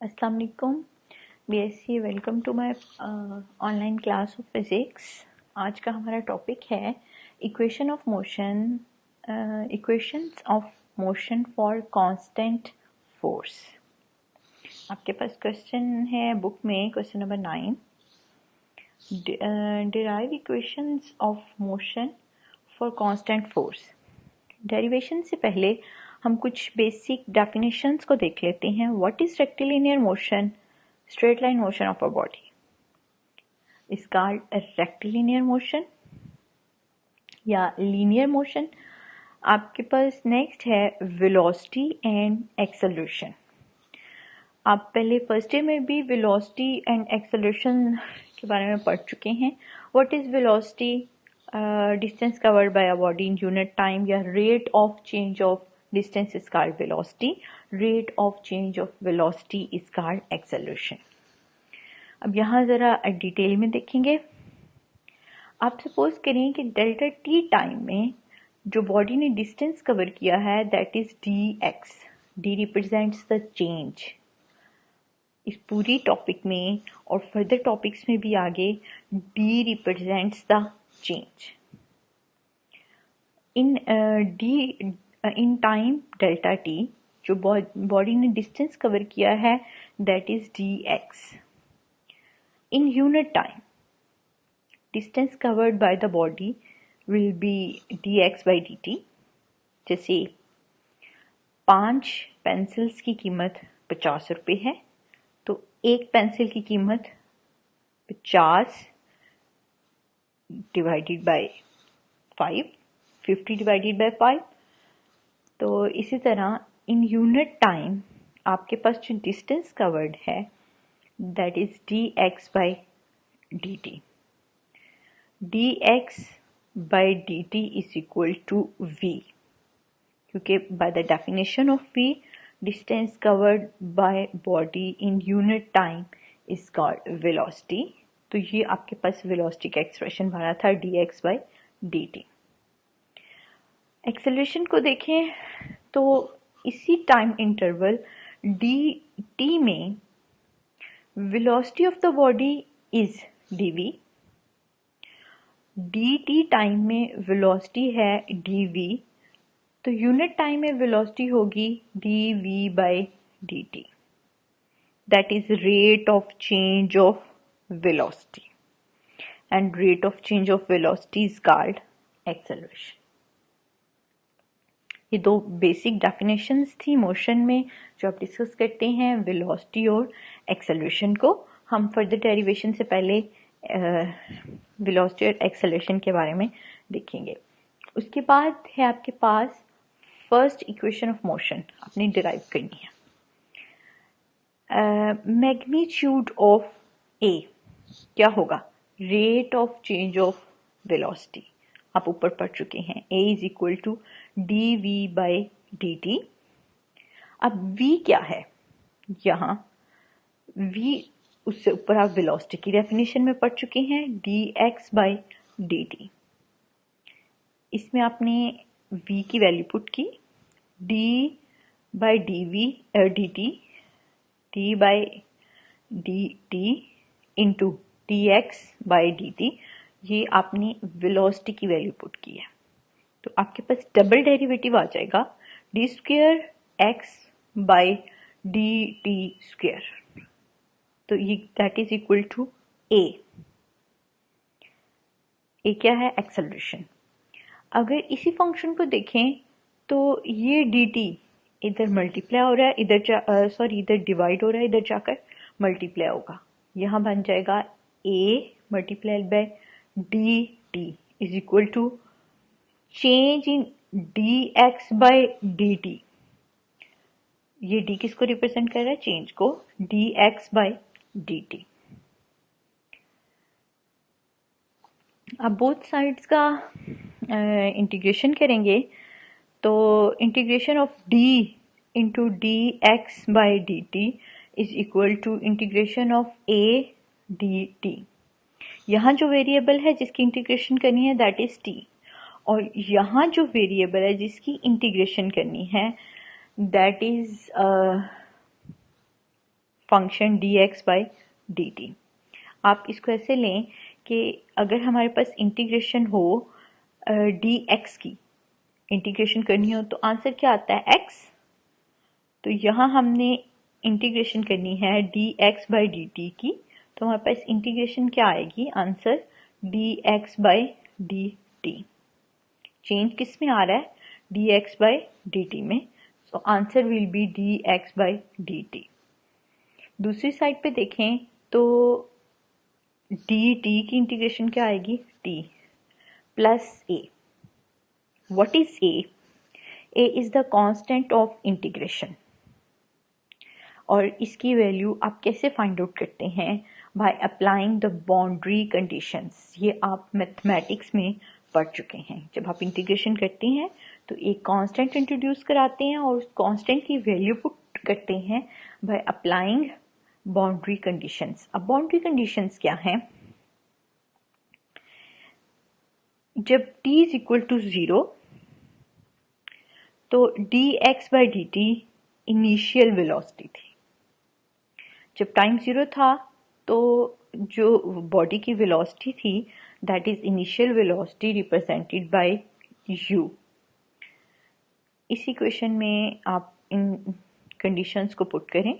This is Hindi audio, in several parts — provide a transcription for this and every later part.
अस्सलाम वालेकुम BSc, welcome to my online class of physics. आज का हमारा टॉपिक है equation of motion, equations of motion for constant force. आपके पास क्वेश्चन है बुक में, question number 9, derive equations of motion for constant force. Derivation से पहले हम कुछ बेसिक डेफिनेशंस को देख लेते हैं। What is rectilinear motion? Straight line motion of a body is called rectilinear motion या लीनियर मोशन। आपके पास नेक्स्ट है वेलोसिटी एंड एक्सेलरेशन। आप पहले फर्स्ट ईयर में भी वेलोसिटी एंड एक्सेलरेशन के बारे में पढ़ चुके हैं। What is velocity? Distance covered by a body in unit time या rate of change of distance is called velocity. Rate of change of velocity is called acceleration. अब यहाँ ज़रा डिटेल में देखेंगे। आप सपोज करें कि डेल्टा टी टाइम में जो बॉडी ने डिस्टेंस कवर किया है that is dx. d represents the change. इस पूरी टॉपिक में और फर्दर टॉपिक्स में भी आगे d represents the change. In time delta T जो बॉडी ने डिस्टेंस कवर किया है that is dx. In unit time distance covered by the body will be dx by dt. जैसे 5 पेंसिल्स की कीमत 50 रुपये है तो एक पेंसिल की कीमत 50 डिवाइडेड बाय 5, 50 डिवाइडेड बाय 5। तो इसी तरह इन यूनिट टाइम आपके पास जो डिस्टेंस कवर्ड है that is dx by dt. dx by dt is equal to v, क्योंकि by the definition of v distance covered by body in unit time is called velocity. तो ये आपके पास वेलोसिटी का एक्सप्रेशन बना था dx by dt. एक्सेलरेशन को देखें तो इसी टाइम इंटरवल dt में velocity of the body is dv. dt time में वेलोसिटी है dv, तो यूनिट टाइम में वेलोसिटी होगी dv by dt. That is rate of change of velocity and rate of change of velocity is called acceleration. ये दो बेसिक डेफिनेशंस थी मोशन में जो आप डिस्कस करते हैं वेलोसिटी और एक्सेलरेशन को। हम फर्दर डेरिवेशन से पहले वेलोसिटी और एक्सेलरेशन के बारे में देखेंगे। उसके बाद है आपके पास फर्स्ट इक्वेशन ऑफ मोशन आपने डिराइव करनी है। मैग्नीट्यूड ऑफ ए क्या होगा? Rate of change of velocity आप ऊपर पढ़ चुके हैं। a is equal to dv by dt. अब v क्या है? यहाँ v उससे ऊपर आप वेलोसिटी की डेफिनेशन में पढ़ चुके हैं dx बाई dt. इसमें आपने v की वैल्यू पुट की d by dt d by dt into dx by dt. ये आपने वेलोसिटी की वैल्यू पुट की है तो आपके पास डबल डेरिवेटिव आ जाएगा D square x by D T square. तो ये दैट इज इक्वल टू ए. ए क्या है? एक्सेलरेशन. अगर इसी फंक्शन को देखें तो ये डी टी इधर मल्टीप्लाई हो रहा है, इधर डिवाइड हो रहा है, इधर जाकर मल्टीप्लाई होगा. यहाँ बन जाएगा a multiply by D T is equal to change in dx by dt. ये d किसको रिप्रेजेंट कर रहा है? चेंज को. dx by dt. अब बोथ साइड्स का इंटीग्रेशन करेंगे तो integration of d into dx by dt is equal to integration of a dt. यहाँ जो वेरिएबल है जिसकी इंटीग्रेशन करनी है दैट इज t, और यहाँ जो वेरिएबल है जिसकी इंटीग्रेशन करनी है दैट इज फंक्शन dx/dt। आप इसको ऐसे लें कि अगर हमारे पास इंटीग्रेशन हो dx की इंटीग्रेशन करनी हो तो आंसर क्या आता है x। तो यहाँ हमने इंटीग्रेशन करनी है dx/dt की, तो हमारे पास इंटीग्रेशन क्या आएगी, आंसर dx/dt। चेंज किस में आ रहा है, dx/dt में, so answer will be dx/dt। दूसरी साइड पे देखें तो dt की इंटीग्रेशन क्या आएगी, t plus a। What is a? a is the constant of integration. और इसकी वैल्यू आप कैसे फाइंड आउट करते हैं, bye applying the boundary conditions. ये आप मैथमेटिक्स में पढ़ चुके हैं। जब आप इंटीग्रेशन करते हैं तो एक कांस्टेंट इंट्रोड्यूस कराते हैं और उस कांस्टेंट की वैल्यू पुट करते हैं बाय अप्लाइंग बाउंड्री कंडीशंस। अब बाउंड्री कंडीशंस क्या हैं, जब t इज इक्वल टू 0 तो dx/dt इनिशियल वेलोसिटी थी। जब टाइम 0 था तो जो बॉडी की वेलोसिटी थी that is initial velocity represented by u। इस इक्वेशन में आप इन कंडीशंस को पुट करें,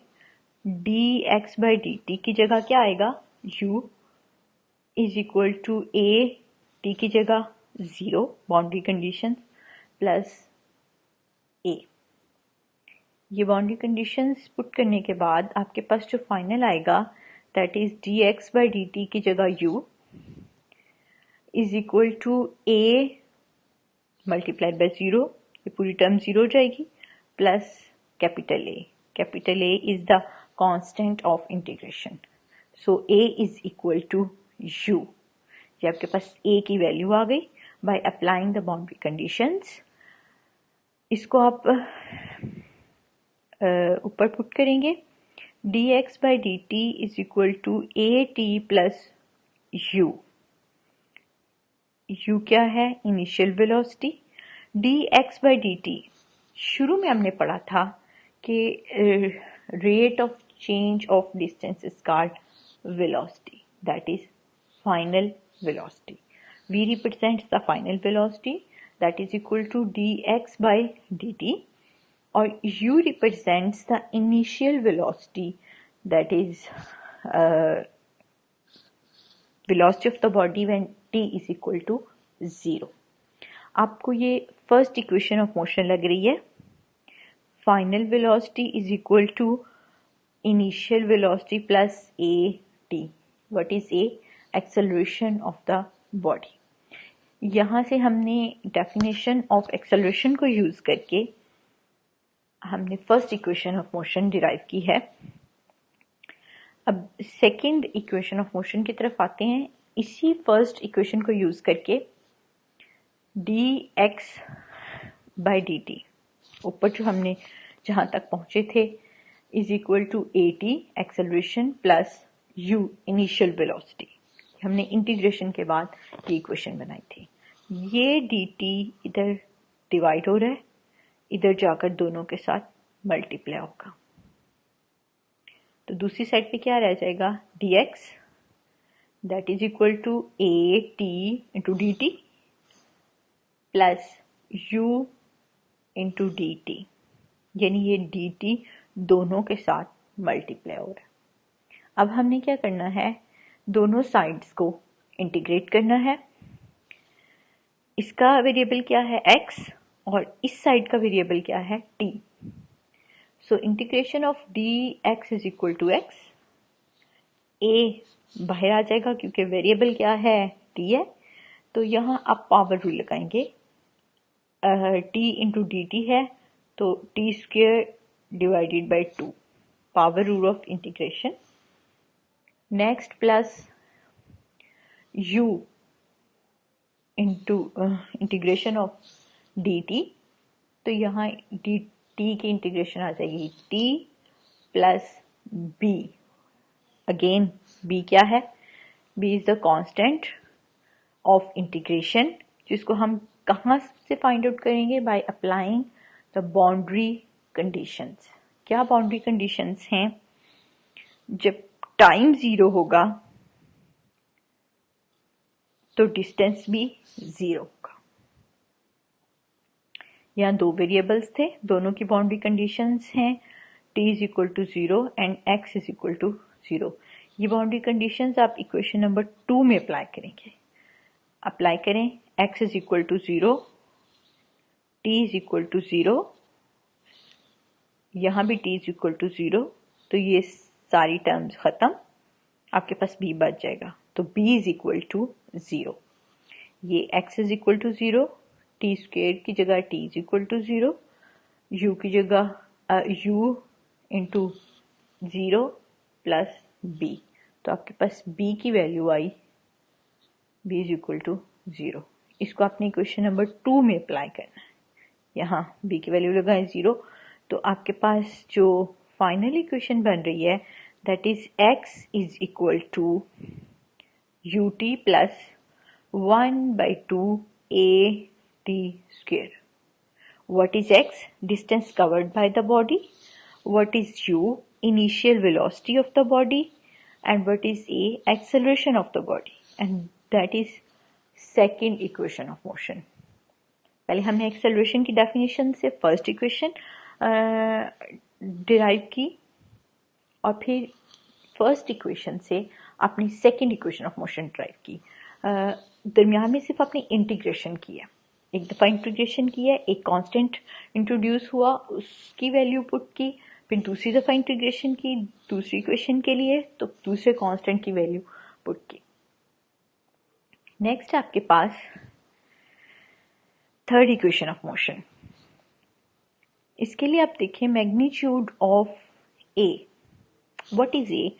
dx/dt की जगह क्या आएगा, u is equal to a, t की जगह 0 बाउंड्री कंडीशन प्लस a। ये बाउंड्री कंडीशंस पुट करने के बाद आपके पास जो फाइनल आएगा दैट इज dx/dt की जगह u is equal to a multiplied by 0, ये पूरी टर्म 0 हो जाएगी, plus capital A। Capital A is the constant of integration, so a is equal to u। ये आपके पास a की वैल्यू आ गई by applying the boundary conditions. इसको आप ऊपर पुट करेंगे, dx/dt is equal to at plus u। u क्या है, इनिशियल वेलोसिटी। dx/dt शुरू में हमने पढ़ा था कि rate of change of distance is called velocity, that is final velocity. v represents the final velocity that is equal to dx/dt और u represents the initial velocity that is velocity of the body when t is equal to 0। आपको ये फर्स्ट इक्वेशन ऑफ मोशन लग रही है, final velocity is equal to initial velocity plus a t। What is a? Acceleration of the body. यहाँ से हमने डेफिनेशन ऑफ एक्सेलरेशन को यूज करके हमने first equation of motion derive की है। अब सेकंड इक्वेशन ऑफ मोशन की तरफ आते हैं। इसी फर्स्ट इक्वेशन को यूज करके dx/dt ऊपर जो हमने जहां तक पहुंचे थे is equal to at acceleration plus u initial velocity. हमने इंटीग्रेशन के बाद ये इक्वेशन बनाई थी। ये dt इधर डिवाइड हो रहा है, इधर जाकर दोनों के साथ मल्टीप्लाई होगा, तो दूसरी साइड पे क्या रह जाएगा, dx that is equal to at into dt plus u into dt, यानी ये dt दोनों के साथ मल्टीप्लाई हो रहा है। अब हमने क्या करना है, दोनों साइड्स को इंटीग्रेट करना है। इसका वेरिएबल क्या है, x, और इस साइड का वेरिएबल क्या है, t। So integration of dx is equal to x, a बाहर आ जाएगा क्योंकि वेरिएबल क्या है, t है, तो यहाँ आप पावर रूल लगाएंगे, t इंटू डी टी है तो t square divided by 2, power rule of integration. Next plus u into integration of dt, तो यहाँ dt की इंटीग्रेशन आ जाएगी t plus b। Again b क्या है, b is the constant of integration, जिसको हम कहाँ से फाइंड आउट करेंगे, bye applying the boundary conditions. क्या बाउंड्री कंडीशंस हैं, जब टाइम 0 होगा तो डिस्टेंस भी 0 होगा। यहाँ दो वेरिएबल्स थे, दोनों की बाउंड्री कंडीशंस हैं t is equal to 0 and x is equal to 0। ये बाउंड्री कंडीशंस आप इक्वेशन नंबर 2 में अप्लाई करेंगे। अप्लाई करें, x is equal to 0, t is equal to 0, यहाँ भी t इज इक्वल टू 0, तो ये सारी टर्म्स खत्म, आपके पास b बच जाएगा। तो b इज इक्वल टू 0। ये x is equal to 0, t square की जगह t is equal to 0, u की जगह u इंटू 0 प्लस b, तो आपके पास b की वैल्यू आई b इज इक्वल टू 0। इसको आपने इक्वेशन नंबर 2 में अप्लाई करना है। यहाँ b की वैल्यू लगाएं 0, तो आपके पास जो फाइनल इक्वेशन बन रही है that is x is equal to ut प्लस 1/2 at square. What is x? Distance covered by the body. What is u? Initial velocity of the body. And what is a? Acceleration of the body. And that is second equation of motion. पहले हमने एक्सेलरेशन की डेफिनेशन से फर्स्ट इक्वेशन डिराइव की और फिर फर्स्ट इक्वेशन से अपनी second equation of motion derive की। दरमियान में सिर्फ आपने इंटीग्रेशन किया, एक दफ़ा इंटीग्रेशन किया, एक कांस्टेंट इंट्रोड्यूस हुआ, उसकी वैल्यू पुट की, फिर दूसरी दफ़ा इंटीग्रेशन की दूसरी इक्वेशन के लिए, तो दूसरे कांस्टेंट की वैल्यू पुट की। नेक्स्ट आपके पास थर्ड इक्वेशन ऑफ मोशन। इसके लिए आप देखें magnitude of A. What is a?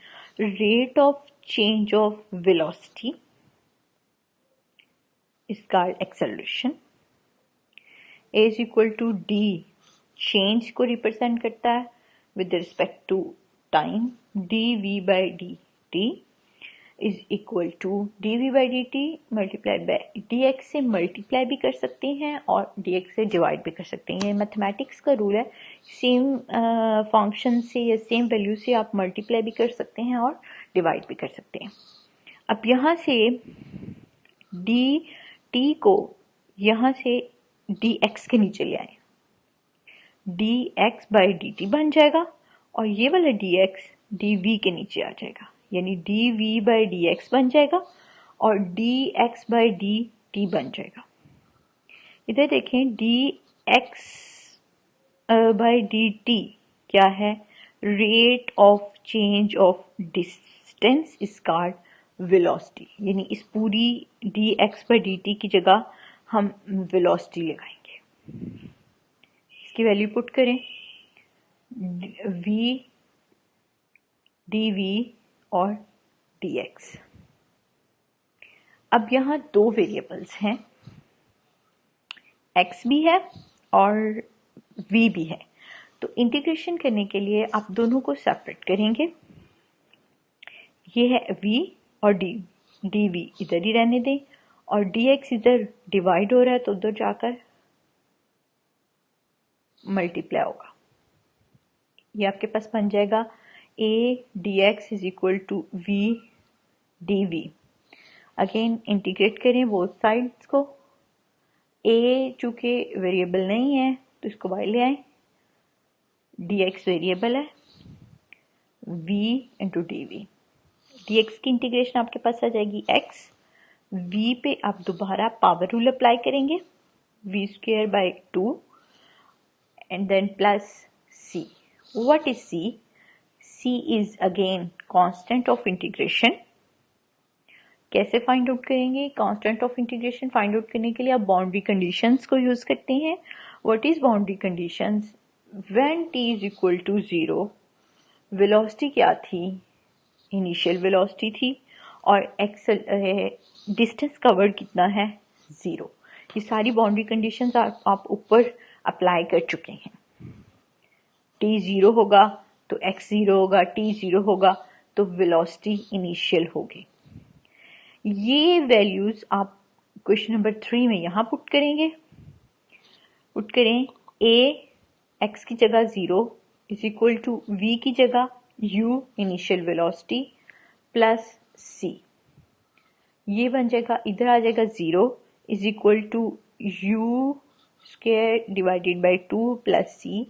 Rate of change of velocity is called acceleration. A is equal to d, change को रिप्रेजेंट करता है with respect to time. dv by dt is equal to dv by dt multiplied by dx से मल्टीप्लाई भी कर सकते हैं और dx से डिवाइड भी कर सकते हैं। ये मैथमेटिक्स का रूल है, सेम फंक्शन से या सेम वैल्यू से आप मल्टीप्लाई भी कर सकते हैं और डिवाइड भी कर सकते हैं। अब यहाँ से dt को यहाँ से dx के नीचे ले आए, dx बाई dt बन जाएगा और ये वाला dx dv के नीचे आ जाएगा, यानी dv बाई dx बन जाएगा और dx बाई dt बन जाएगा। इधर देखें dx बाई dt क्या है? Rate of change of distance is called velocity, यानी इस पूरी dx बाई dt की जगह हम वेलोसिटी लगाएंगे। इसकी वैल्यू पुट करें, v dv और dx। अब यहाँ दो वेरिएबल्स हैं, x भी है और v भी है, तो इंटीग्रेशन करने के लिए आप दोनों को सेपरेट करेंगे। ये है v और dv इधर ही रहने दें और dx इधर डिवाइड हो रहा है तो उधर जाकर मल्टीप्लाई होगा। ये आपके पास बन जाएगा a dx is equal to v dv। Again integrate करें बोथ साइड्स को। a चूंकि वेरिएबल नहीं है तो इसको बाहर ले आए, dx वेरिएबल है, v इंटू dv। dx की इंटीग्रेशन आपके पास आ जाएगी x, v पे आप दोबारा पावर रूल अप्लाई करेंगे, v square by 2 and then plus c। What is c? c is again constant of इंटीग्रेशन। कैसे फाइंड आउट करेंगे? Constant of integration find out करने के लिए आप बाउंड्री कंडीशंस को यूज करते हैं। What is boundary conditions? When t is equal to 0 velocity क्या थी? इनिशियल वेलोसिटी थी और डिस्टेंस कवर्ड कितना है? 0। ये सारी बाउंड्री कंडीशंस आप ऊपर अप्लाई कर चुके हैं। t 0 होगा तो x 0 होगा, t 0 होगा तो वेलोसिटी इनिशियल होगी। ये वैल्यूज आप क्वेश्चन नंबर 3 में यहाँ पुट करेंगे। पुट करें a x की जगह 0 इज इक्वल टू v की जगह u initial velocity plus c, ये बन जाएगा, इधर आ जाएगा 0 is equal to u square divided by 2 plus c।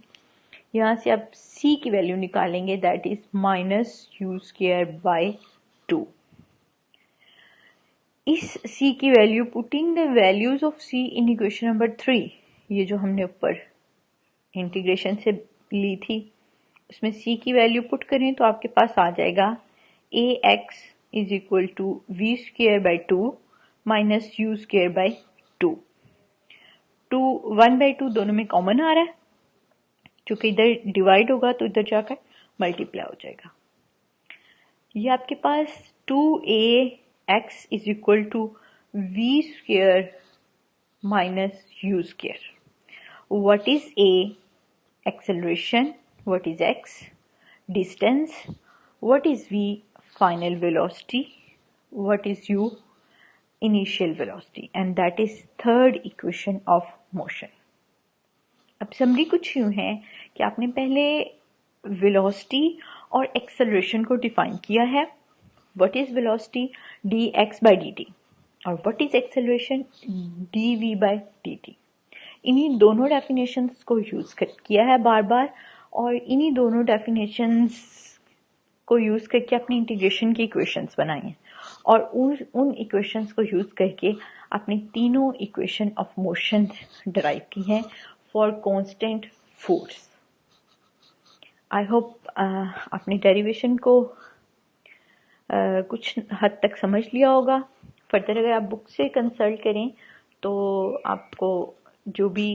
यहाँ से आप c की वैल्यू निकालेंगे, that is minus u square by 2। इस c की वैल्यू, putting the values of c in equation number 3, ये जो हमने ऊपर इंटीग्रेशन से ली थी उसमें c की वैल्यू पुट करें तो आपके पास आ जाएगा ax is equal to v square by 2 minus u square by 2। 1/2 दोनों में कॉमन आ रहा है, क्योंकि इधर डिवाइड होगा तो इधर जाकर मल्टीप्लाई हो जाएगा। ये आपके पास 2ax is equal to v square minus u square. What is a? acceleration. What is x? Distance. What is v? Final velocity. What is u? Initial velocity. And that is third equation of motion. अब समरी कुछ यूं है कि आपने पहले velocity और acceleration को डिफाइन किया है। What is velocity? dx by dt. और what is acceleration? dv by dt. इन्हीं दोनों डेफिनेशंस को यूज किया है बार बार, और इन्हीं दोनों डेफिनेशंस को यूज करके अपनी इंटीग्रेशन की इक्वेशंस बनाई हैं, और उन इक्वेशंस को यूज करके आपने तीनों इक्वेशन ऑफ मोशन डिराइव की हैं for constant force. I hope आपने डेरिवेशन को कुछ हद तक समझ लिया होगा। फर्दर अगर आप बुक से कंसल्ट करें तो आपको जो भी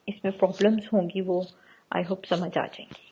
इसमें प्रॉब्लम्स होंगी वो आई होप समझ आ जाएंगी।